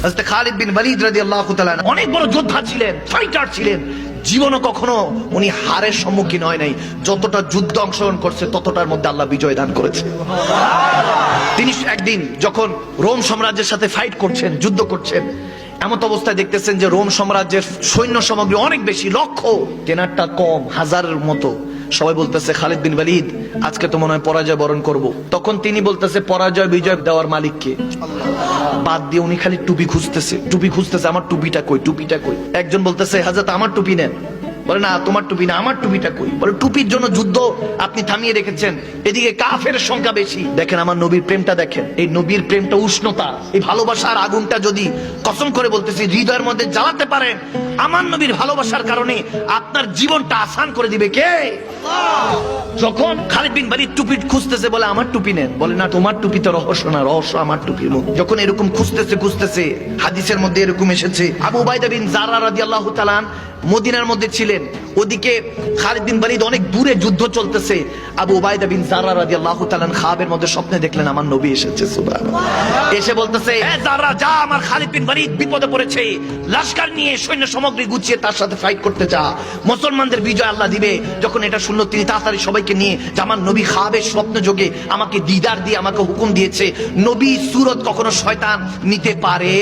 হযরত খালিদ বিন ওয়ালিদ রাদিয়াল্লাহু তাআলা অনেক বড় যোদ্ধা ছিলেন, ফাইটার ছিলেন। জীবনে কখনো উনি হারের সম্মুখীন হয় নাই। যতটা যুদ্ধ অংশগ্রহণ করছে ততটার মধ্যে আল্লাহ বিজয় দান করেছে। তিনি একদিন যখন রোম সাম্রাজ্যের সাথে ফাইট করছেন, যুদ্ধ করছেন, এমন অবস্থায় দেখতেছেন যে রোম সাম্রাজ্যের সৈন্য সামগ্রী অনেক বেশি, লক্ষ, তেনারটা কম, হাজারের মতো। সবাই বলতেছে খালিদ বিন ওয়ালিদ আজকে তো মনে হয় পরাজয় বরণ করব। তখন তিনি বলতেছে পরাজয় বিজয় দেওয়ার মালিক কে? বাদ দিয়ে উনি খালি টুপি খুঁজতেছে, আমার টুপিটা কই, টুপিটা কই। একজন বলতেছে হযরত আমার টুপি নেন। বলে না তোমার টুপি না, আমার টুপিটা কই। বলে টুপির জন্য যুদ্ধ আপনি থামিয়ে রেখেছেন, এদিকে কাফের সংখ্যা বেশি। দেখেন আমার নবীর প্রেমটা দেখেন, এই নবীর প্রেমটা, উষ্ণতা, এই ভালোবাসার আগুনটা যদি কসম করে বলতেছি হৃদয়ের মধ্যে জ্বালাতে পারেন, আমার নবীর ভালোবাসার কারণে আপনার জীবনটা আসান করে দিবে কে? যখন খালিদ বিন ওয়ালিদ টুপি খুঁজতেছে, বলে আমার টুপি নেন। বলে না তোমার টুপি তো রহস্য না, রহস্য আমার টুপির মধ্যে। যখন এরকম খুঁজতেছে হাদিসের মধ্যে এরকম এসেছে আবু উবাইদা বিন জাররা রাদিয়াল্লাহু তাআলা মদিনার মধ্যে ছিলেন, ওদিকে খালিদ বিন ওয়ালিদ অনেক দূরে যুদ্ধ চলতেছে। আবু উবাইদা বিন জাররা রাদিয়াল্লাহু তাআলা খাবের মধ্যে স্বপ্নে দেখলেন আমার নবী এসেছে, সুবহানাল্লাহ। এসে বলতেছে এ জাররা যা, আমার খালিদ বিন ওয়ালিদ বিপদে পড়েছে, লশকর নিয়ে সৈন্য সামগ্রী গুছিয়ে তার সাথে ফাইট করতে যা, মুসলমানদের বিজয় আল্লাহ দিবে। যখন এটা শুনলো তিনি তাড়াতাড়ি সবাইকে নিয়ে যে আমার নবী খাবের স্বপ্ন যোগে আমাকে দিদার দিয়ে আমাকে হুকুম দিয়েছে। নবী সুরত কখনো শয়তান নিতে পারে?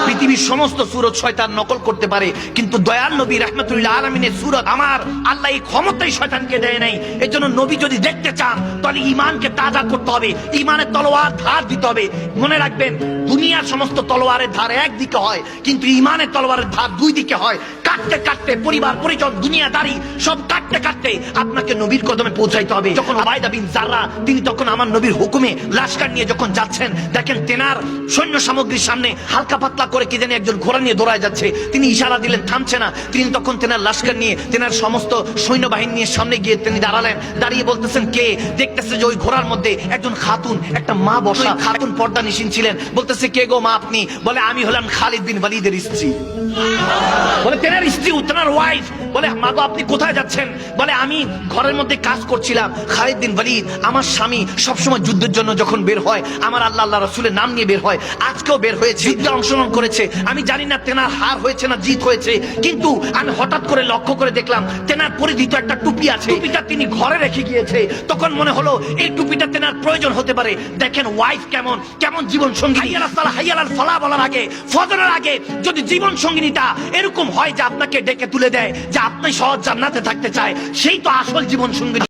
পৃথিবীর সমস্ত সুরত শয়তান নকল করতে পারে, কিন্তু দয়াল নবী রাহমাতুল্লিল আলামিনের সুরত আমার আল্লাহ এই ক্ষমতাই শয়তানকে দেয় নাই। এই জন্য নবী যদি দেখতে চান তাহলে ইমানকে তাজা করতে হবে, ইমানের তলোয়ার ধার দিতে হবে। মনে রাখবেন দুনিয়ার সমস্ত তলোয়ারের ধার একদিকে হয়, কিন্তু ইমানের তলোয়ারের ধার দুই দিকে হয়। কাটতে কাটতে পরিবার পরিজন দুনিয়াদারি সব কাটতে কাটতে আপনাকে নবীর কদমে পৌঁছাইতে হবে। যখন উবাইদা বিন জাররা তিনি তখন আমার নবীর হুকুমে লশকর নিয়ে যখন যাচ্ছেন, দেখেন তেনার সৈন্য সামগ্রীর সামনে হালকা পাতলা করে কি জানি একজন ঘোড়া নিয়ে দৌড়ায় যাচ্ছে। তিনি ইশারা দিলেন থামছে না, তিনি তখন তেনার লশকর নিয়ে তেনার সমস্ত সৈন্যবাহিনী নিয়ে সামনে গিয়ে তিনি দাঁড়ালেন। দাঁড়িয়ে বলতেছেন কে? দেখতেছে যে ওই ঘোড়ার মধ্যে একজন খাতুন, একটা মা বসা। খাতুন পর্দা নিশিন ছিলেন। বলতেছে কে গো মা আপনি? বলে আমি হলাম খালিদ বিন ওয়ালিদের স্ত্রী। বলে তেনার স্ত্রী, তেনার ওয়াইফ। বলে মা গো আপনি কোথায় যাচ্ছেন? বলে আমি ঘরের মধ্যে কাজ করছিলাম। খালিদ বিন ওয়ালিদ আমার স্বামী সবসময় যুদ্ধের জন্য যখন বের হয় আমার আল্লাহ রাসূলের নাম নিয়ে বের হয়, আজকেও বের হয়েছে, যুদ্ধে অংশগ্রহণ করেছে। আমি জানি না তেনার হার হয়েছে না জিত হয়েছে, কিন্তু আমি হঠাৎ করে লক্ষ্য করে দেখলাম তেনার পরিধিত একটা টুপি আছে, টুপিটা তিনি ঘরে রেখে গিয়েছে। তখন মনে হলো এই টুপিটা তেনার প্রয়োজন হতে পারে। দেখেন ওয়াইফ কেমন কেমন জীবন সঙ্গী। হাইয়ালাস সালাহ হাইয়ালাল ফালাহ বলার আগে, ফজরের আগে যদি জীবন সঙ্গিনীটা এরকম হয় যে আপনাকে ডেকে তুলে দেয় যে আপনি সহজ জান্নাতে থাকতে চায়, সেই তো আসল জীবন সঙ্গী।